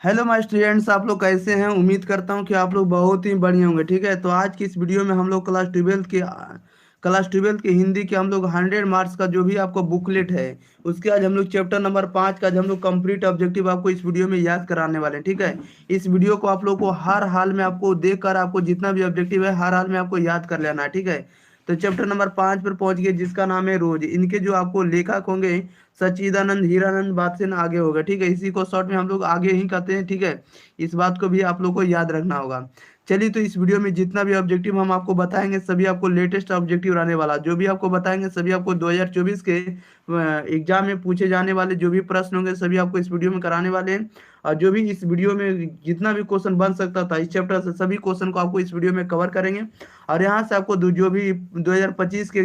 Hello my students, आप लोग कैसे हैं। उम्मीद करता हूं कि आप लोग बहुत ही बढ़िया होंगे। ठीक है, तो आज की इस वीडियो में हम लोग क्लास ट्वेल्थ के हिंदी के हम लोग 100 मार्क्स का जो भी आपको बुकलेट है उसके आज हम लोग चैप्टर नंबर 5 का आज हम लोग कंप्लीट ऑब्जेक्टिव आपको इस वीडियो में याद कराने वाले हैं। ठीक है, इस वीडियो को आप लोग को हर हाल में आपको देख कर आपको जितना भी ऑब्जेक्टिव है हर हाल में आपको याद कर लेना है। ठीक है, तो चैप्टर नंबर 5 पर पहुंच गए जिसका नाम है रोज। इनके जो आपको लेखक होंगे सच्चिदानंद हीरानंद बात से ना आगे होगा। ठीक है, इसी को शॉर्ट में हम लोग आगे ही कहते हैं। ठीक है, इस बात को भी आप लोग को याद रखना होगा। चलिए, तो इस वीडियो में जितना भी ऑब्जेक्टिव हम आपको बताएंगे सभी आपको लेटेस्ट ऑब्जेक्टिव रहने वाला। जो भी आपको बताएंगे सभी आपको 2024 के एग्जाम में पूछे जाने वाले जो भी प्रश्न होंगे सभी आपको इस वीडियो में कराने वाले हैं। और जो भी इस वीडियो में जितना भी क्वेश्चन बन सकता था इस चैप्टर से सभी क्वेश्चन को आपको इस वीडियो में कवर करेंगे। और यहाँ से आपको जो भी 2025 के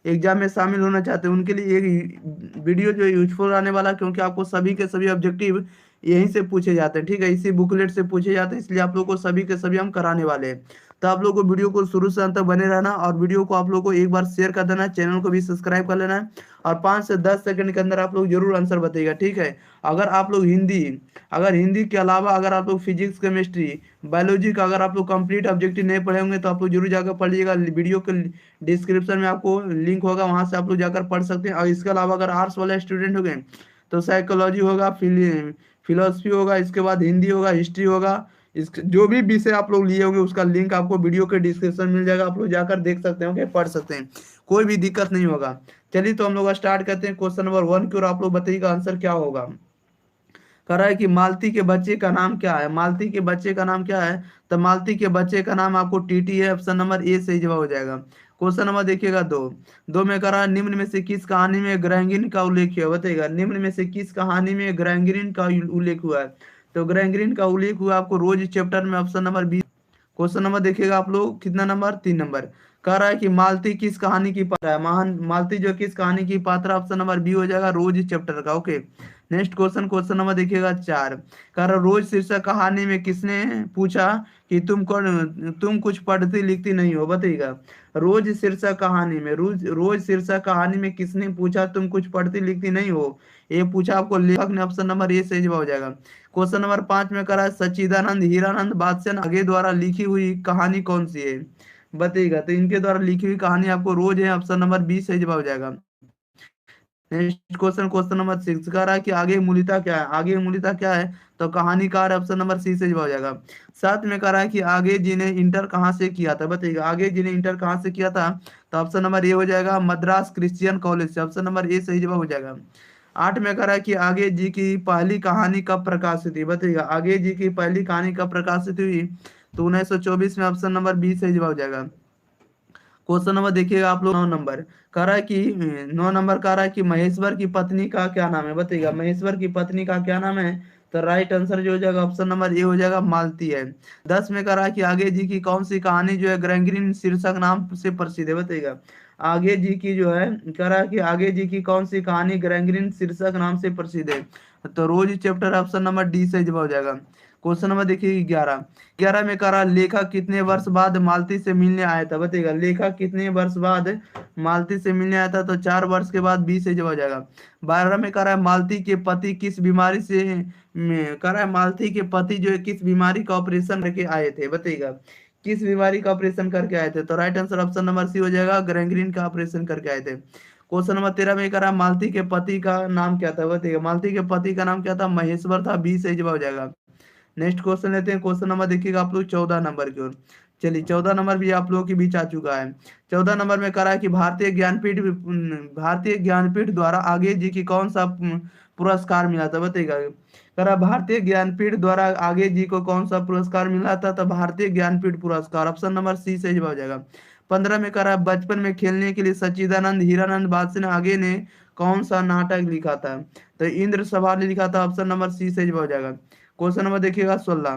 एग्जाम में शामिल होना चाहते हैं उनके लिए एक वीडियो जो यूजफुल रहने वाला, क्योंकि आपको सभी के सभी ऑब्जेक्टिव यहीं से पूछे जाते हैं। ठीक है, इसी बुकलेट से पूछे जाते हैं, इसलिए आप लोग को सभी के सभी हम कराने वाले हैं। तो आप लोग को वीडियो को शुरू से अंत तक बने रहना और वीडियो को आप लोग को एक बार शेयर कर देना है, चैनल को भी सब्सक्राइब कर लेना है। और 5 से 10 सेकंड के अंदर आप लोग जरूर आंसर बताइएगा। ठीक है, अगर आप लोग हिंदी के अलावा अगर आप लोग फिजिक्स, केमिस्ट्री, बायोलॉजी का अगर आप लोग कंप्लीट ऑब्जेक्टिव नहीं पढ़े होंगे तो आप लोग जरूर जाकर पढ़ लीजिएगा। वीडियो के डिस्क्रिप्शन में आपको लिंक होगा, वहां से आप लोग जाकर पढ़ सकते हैं। और इसके अलावा अगर आर्ट्स वाले स्टूडेंट हो गए तो साइकोलॉजी होगा, फिलोसफी होगा, इसके बाद हिंदी होगा, हिस्ट्री होगा। इस जो भी विषय आप लोग लिए होंगे उसका लिंक आपको वीडियो के डिस्क्रिप्शन में मिल जाएगा, आप लोग जाकर देख सकते होंगे, पढ़ सकते हैं, कोई भी दिक्कत नहीं होगा। चलिए, तो हम लोग स्टार्ट करते हैं क्वेश्चन नंबर 1 की, और आप लोग बताइएगा आंसर क्या होगा। कह रहा है कि मालती के बच्चे का नाम क्या है। मालती के बच्चे का नाम क्या है? तो मालती के बच्चे का नाम आपको टीटी है। ऑप्शन नंबर ए सही जवाब हो जाएगा। क्वेश्चन नंबर देखिएगा दो। दो में कह रहा है निम्न में से किस कहानी में ग्रैंगिन का उल्लेख है, बताइएगा निम्न में से किस कहानी में ग्रैंगिन का उल्लेख हुआ है। तो ग्रैंगिन का उल्लेख हुआ आपको रोज चैप्टर में, option number B. Question number देखिएगा आप लोग, कितना नंबर, 3 नंबर। कह रहा है कि मालती किस कहानी की पात्र है। महान मालती जो किस कहानी की पात्र है, ऑप्शन नंबर बी हो जाएगा, रोज चैप्टर का। Okay, next question, question number देखिएगा 4। कह रहा है रोज शीर्षक कहानी में किसने पूछा कि तुम कुछ पढ़ती लिखती नहीं हो, बताइएगा। रोज शीर्षक कहानी में रोज रोज शीर्षक कहानी में किसने पूछा तुम कुछ पढ़ती लिखती नहीं हो, ये पूछा आपको लेखक ने। ऑप्शन नंबर ए सही जवाब हो जाएगा। क्वेश्चन नंबर 5 में करा है सच्चिदानंद हीरानंद बादशाह आगे द्वारा लिखी हुई कहानी कौन सी है, बताइएगा। तो इनके द्वारा लिखी हुई कहानी आपको रोज है, ऑप्शन नंबर बी सही जवाब हो जाएगा। नेक्स्ट क्वेश्चन, क्वेश्चन नंबर 6 कह रहा है कि आगे मूलतः क्या है। आगे मूलतः क्या है? तो कहानीकार, ऑप्शन नंबर सी से जवाब हो जाएगा। साथ में कह रहा है कि आगे जी ने इंटर कहाँ से किया था, बताइएगा आगे जी ने इंटर कहाँ से किया था। तो ऑप्शन नंबर ए हो जाएगा, मद्रास क्रिश्चियन कॉलेज से। ऑप्शन नंबर ए सही जवाब हो जाएगा। 8 में कह रहा है कि आगे जी की पहली कहानी कब प्रकाशित हुई, बताइएगा आगे जी की पहली कहानी कब प्रकाशित हुई। तो 1924 में। ऑप्शन नंबर बी सही जवाब हो जाएगा। क्वेश्चन नंबर देखिएगा आप लोग 9 नंबर। कह रहा है कि 9 नंबर कह रहा है कि महेश्वर की पत्नी का क्या नाम है, बताइएगा महेश्वर की पत्नी का क्या नाम है। तो राइट आंसर जो हो जाएगा ऑप्शन नंबर ए हो जाएगा, मालती है। 10 में कह रहा है कि आगे जी की कौन सी कहानी जो है ग्रैंगिन शीर्षक नाम से प्रसिद्ध है, बताइएगा आगे जी की जो है, कह रहा है कि आगे जी की कौन सी कहानी ग्रैंगिन शीर्षक नाम से प्रसिद्ध है। तो रोज चैप्टर, ऑप्शन नंबर डी से जवाब हो जाएगा। क्वेश्चन नंबर देखिए 11। 11 में कह रहा लेखक कितने वर्ष बाद मालती से मिलने आया था, बताइएगा लेखक कितने वर्ष बाद मालती से मिलने आया था। तो 4 वर्ष के बाद, 20 से जवाब हो जाएगा। 12 में कह रहा है मालती के पति किस बीमारी से कह रहा है मालती के पति जो है किस बीमारी का ऑपरेशन करके आए थे, बताइएगा किस बीमारी का ऑपरेशन करके आए थे। तो right answer option number C हो जाएगा, ग्रैंग्रीन का ऑपरेशन करके आए थे। क्वेश्चन नंबर 13 में कह रहा है मालती के पति का नाम क्या था, बताइएगा मालती के पति का नाम क्या था, महेश्वर था, 20 से जवाब हो जाएगा। नेक्स्ट क्वेश्चन लेते हैं, क्वेश्चन नंबर देखिएगा आप लोग 14 नंबर की ओर। चलिए, 14 नंबर भी आप लोगों के बीच आ चुका है। 14 नंबर में करा है कि भारतीय ज्ञानपीठ द्वारा आगे जी की कौन सा पुरस्कार मिला था, बताइएगा करा भारतीय ज्ञानपीठ द्वारा आगे जी को कौन सा पुरस्कार मिला था। तो भारतीय ज्ञानपीठ पुरस्कार, ऑप्शन नंबर सी से जवाब हो जाएगा। 15 में करा बचपन में खेलने के लिए सच्चिदानंद हीरानंद बादशाह आगे ने कौन सा नाटक लिखा था। तो इंद्र सभा ने लिखा था, ऑप्शन नंबर सी से जवाब हो जाएगा। क्वेश्चन नंबर देखिएगा 16।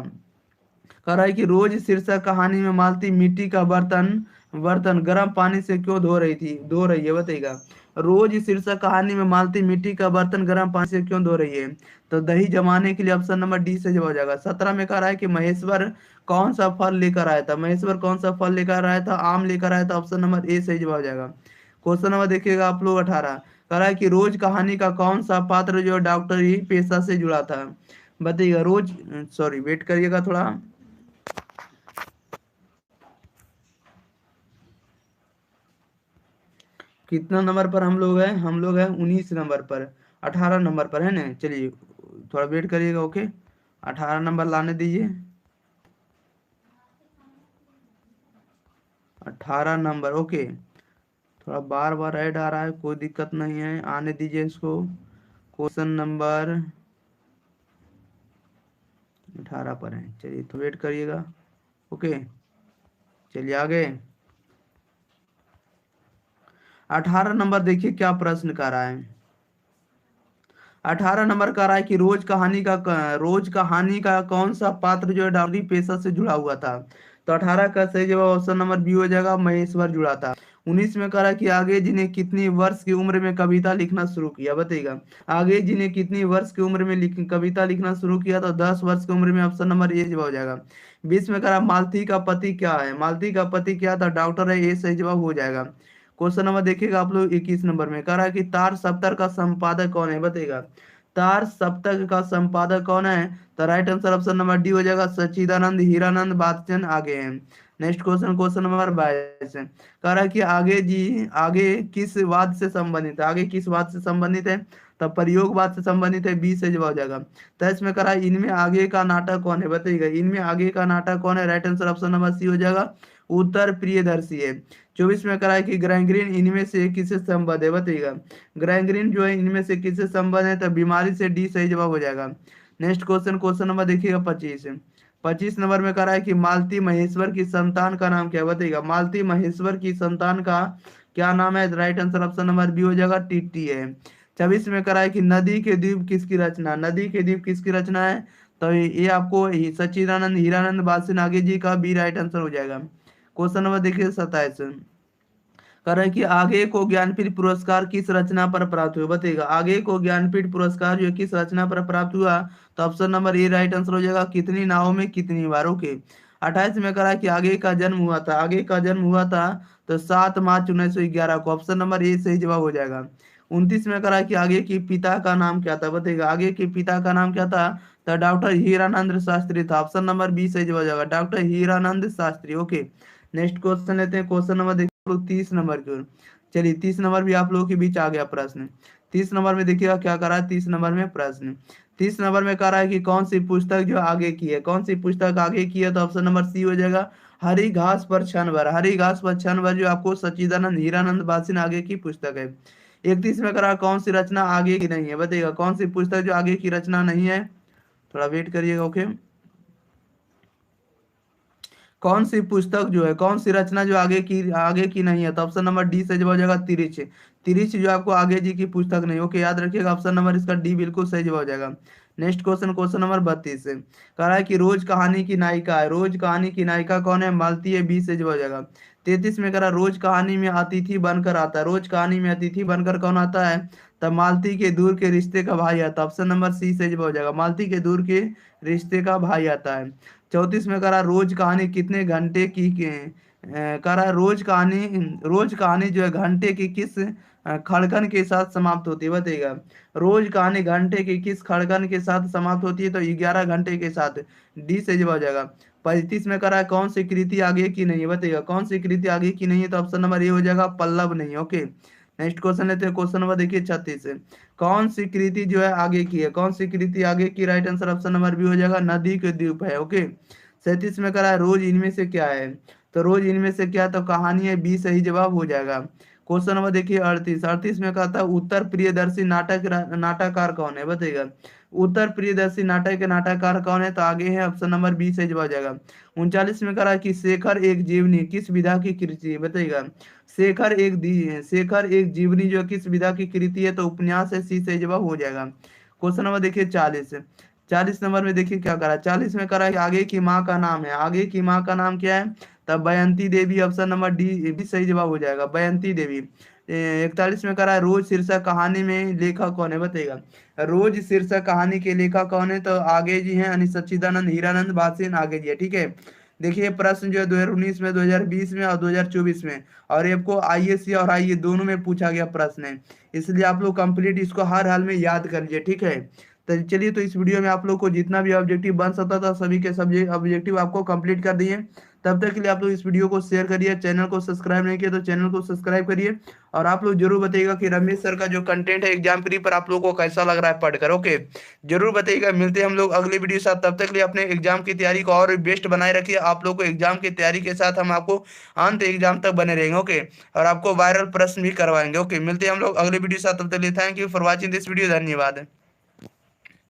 कह रहा है कि रोज शीर्षक कहानी में मालती मिट्टी का बर्तन बर्तन गर्म पानी से क्यों धो रही है, बताइएगा रोज शीर्षक कहानी में मालती मिट्टी का बर्तन गर्म पानी से क्यों धो रही है। तो दही जमाने के लिए, ऑप्शन नंबर डी से जवाब हो जाएगा। 17 में कह रहा है कि महेश्वर कौन सा फल लेकर आया था। महेश्वर कौन सा फल लेकर आया था, आम लेकर आया था, ऑप्शन नंबर ए सही जवाब हो जाएगा। क्वेश्चन नंबर देखिएगा आप लोग 18। कह रहा है कि रोज कहानी का कौन सा पात्र जो डॉक्टरी पेशा से जुड़ा था, बताइएगा रोज, सॉरी वेट करिएगा थोड़ा। कितना नंबर पर हम लोग हैं? हम लोग हैं 19 नंबर पर, 18 नंबर पर है ना। चलिए थोड़ा वेट करिएगा, ओके। 18 नंबर लाने दीजिए। 18 नंबर, ओके। थोड़ा बार बार ऐड आ रहा है, कोई दिक्कत नहीं है, आने दीजिए इसको। क्वेश्चन नंबर 18 पर है, चलिए तो वेट करिएगा, ओके। चलिए आगे। 18 नंबर देखिए क्या प्रश्न कर रहा है। 18 नंबर कह रहा है कि रोज कहानी का कौन सा पात्र जो है डावरी पेशा से जुड़ा हुआ था। तो 18 का सही जवाब ऑप्शन नंबर बी हो जाएगा, महेश्वर जुड़ा था। 19 में कह रहा है कि आगे जिन्हें कितनी वर्ष की उम्र में कविता लिखना शुरू किया, बताइएगा। आगे जिन्हें कितनी वर्ष की उम्र में कविता लिखना शुरू किया, तो 10 वर्ष की उम्र में, ऑप्शन नंबर ए जवाब हो जाएगा। 20 में कह रहा है मालती का पति क्या है, मालती का पति क्या था, डॉक्टर है, ये सही जवाब हो जाएगा। क्वेश्चन नंबर देखिएगा आप लोग 21 नंबर में कह रहा है कि तार सप्ताह का संपादक कौन है, बताइएगा। तार सप्तक का संपादक कौन है? तो right answer option number D हो जाएगा, सच्चिदानंद हीरानंद बादचंद आगे हैं। नेक्स्ट क्वेश्चन, क्वेश्चन नंबर 22 है। कह रहा है कि आगे किस वाद से संबंधित है, आगे किस वाद से संबंधित है? तब प्रयोगवाद से संबंधित है, बी से जवाब हो जाएगा। तो इसमें कह रहा है इनमें आगे का नाटक कौन है, बताइएगा। इनमें आगे का नाटक कौन है? Right answer option number C हो जाएगा, उत्तर प्रियदर्शी है। 24 में कह रहा है कि ग्रैंग्रीन इनमें से किससे संबद्ध है, बताइएगा। ग्रैंग्रीन जो है इनमें से किससे संबंध है? तो बीमारी से, डी सही जवाब हो जाएगा। नेक्स्ट क्वेश्चन, क्वेश्चन नंबर देखिएगा 25। 25 नंबर में कह रहा है कि मालती महेश्वर की संतान का नाम क्या है, बताइएगा। मालती महेश्वर की संतान का क्या नाम है? Right answer option number B हो जाएगा, टीटी है। 26 में कह रहा है कि नदी के द्वीप किसकी रचना, नदी के द्वीप किसकी रचना है? तो ये आपको सच्चिदानंद हीरानंद बालसिन आगे जी का बी राइट आंसर हो जाएगा। क्वेश्चन नंबर देखिए 27। कह रहा है कि आगे को ज्ञानपीठ पुरस्कार किस रचना पर प्राप्त हुआ, बताइएगा। आगे को ज्ञानपीठ पुरस्कार जो किस रचना पर प्राप्त हुआ? तो option number A right answer हो जाएगा, कितनी नावों में कितनी बार, ओके। 28 में कह रहा है कि आगे का जन्म हुआ था, आगे का जन्म हुआ था तो 7 मार्च 1911 को, ऑप्शन नंबर ए सही जवाब हो जाएगा। 29 में कह रहा है कि आगे की पिता का नाम क्या था, बताइएगा। आगे के पिता का नाम क्या था? तो डॉक्टर हीरानंद शास्त्री था, ऑप्शन नंबर बी सही जवाब हो जाएगा, doctor Hiranand Shastri, okay. Next question लेते हैं, क्वेश्चन नंबर देखो 30 नंबर की ओर। चलिए 30 नंबर भी आप लोगों के बीच आ गया प्रश्न। 30 नंबर में देखिएगा क्या कर रहा है 30 नंबर में प्रश्न। 30 नंबर में कह रहा है कि कौन सी पुस्तक जो आगे की है, कौन सी पुस्तक आगे की है? तो ऑप्शन नंबर सी हो जाएगा, हरी घास पर क्षण भर। हरी घास पर क्षण भर जो आपको सच्चिदानंद हीरानंद बासिन आगे की पुस्तक है। 31 में कह रहा है कौन सी रचना आगे की नहीं है, बताइएगा। कौन सी पुस्तक जो आगे की रचना नहीं है? थोड़ा वेट करिएगा, ओके। कौन सी पुस्तक जो है, कौन सी रचना जो आगे की नहीं है? तो ऑप्शन नंबर डी से जवाब हो जाएगा, तिरिच। तिरिच जो आपको आगे जी की पुस्तक नहीं, ओके, याद रखिएगा ऑप्शन नंबर इसका डी बिल्कुल सही जवाब हो जाएगा। नेक्स्ट क्वेश्चन, क्वेश्चन नंबर 32 से कह रहा है कि रोज कहानी की नायिका है, रोज कहानी की नायिका कौन है? मालती है, बी से जवाब हो जाएगा। 33 में कह रहा है रोज कहानी में अतिथि बनकर आता है, रोज कहानी में अतिथि बनकर कौन आता है? तब मालती के दूर के रिश्ते का भाई आता है, ऑप्शन नंबर सी से जवाब हो जाएगा, मालती के दूर के रिश्ते का भाई आता है। 34 में करा रोज कहानी कितने घंटे की करा रोज कहानी जो है घंटे की किस खड़कन के साथ समाप्त होती है, बताइएगा। रोज कहानी घंटे की किस खड़कन के साथ समाप्त होती है? तो 11 घंटे के साथ, डी से जवाब हो जाएगा। 35 में करा कौन सी कृति आगे की नहीं है, बताइएगा। कौन सी कृति आगे की नहीं है? तो ऑप्शन नंबर ए हो जाएगा, पल्लव नहीं, ओके। नेक्स्ट क्वेश्चन लेते हैं, क्वेश्चन नंबर देखिए 36 से। कौन सी कृति जो है आगे की है, कौन सी कृति आगे की? Right answer option number B हो जाएगा, नदी के द्वीप है, ओके। 37 में करा है रोज इनमें से क्या है? तो रोज इनमें से क्या, तो कहानी है, बी सही जवाब हो जाएगा। क्वेश्चन नंबर देखिए 38। 38 में कहता है उत्तर प्रियदर्शी नाटककार कौन है, बताइएगा। उत्तर प्रियदर्शी नाटक के नाटककार कौन है? तो आगे है, ऑप्शन नंबर बी सही जवाब हो जाएगा। 39 में कह रहा है कि शेखर एक जीवनी किस विधा की कृति है, बताइएगा। शेखर एक जीवनी जो किस विधा की कृति है? तो उपन्यास है, सी सही जवाब हो जाएगा। क्वेश्चन नंबर देखिए 40। 40 नंबर में देखिए क्या करा है, 40 में करा है कि आगे की माँ का नाम है, आगे की माँ का नाम क्या है? तब बयंती देवी, ऑप्शन नंबर डी भी सही जवाब हो जाएगा, बयंती देवी। 41 में करा है रोज शीर्षक कहानी में लेखक कौन है, बताइएगा। रोज शीर्षक कहानी के लेखक कौन है? तो आगे जी हैं, यानी सच्चिदानंद हीरानंद बासिन आगे जी है, ठीक है। देखिए प्रश्न जो है 2019 में, 2020 में और 2024 में, और ये आपको आईएएस और आईए दोनों में पूछा गया प्रश्न है, इसलिए आप लोग कंप्लीट इसको हर हाल में याद कर लीजिए, ठीक है। तो चलिए, तो इस वीडियो में आप लोग को जितना भी ऑब्जेक्टिव बन सकता था सभी के सब्जेक्ट ऑब्जेक्टिव आपको कंप्लीट कर दिए। तब तक के लिए आप लोग इस वीडियो को शेयर करिए, चैनल को सब्सक्राइब नहीं किया तो चैनल को सब्सक्राइब करिए। और आप लोग जरूर बताइएगा कि रमेश सर का जो कंटेंट है एग्जाम प्री पर आप लोगों को कैसा लग रहा है पढ़कर। ओके, जरूर बताइएगा। मिलते हैं हम लोग अगले वीडियो के साथ। तब तक के लिए अपने एग्जाम की तैयारी को और बेस्ट बनाए रखिए। आप लोग को एग्जाम की तैयारी के साथ हम आपको अंत एग्जाम तक बने रहेंगे। ओके, और आपको वायरल प्रश्न भी करवाएंगे। ओके, मिलते हैं हम लोग अगले वीडियो के साथ। तब तक के लिए thank you for watching this video. धन्यवाद।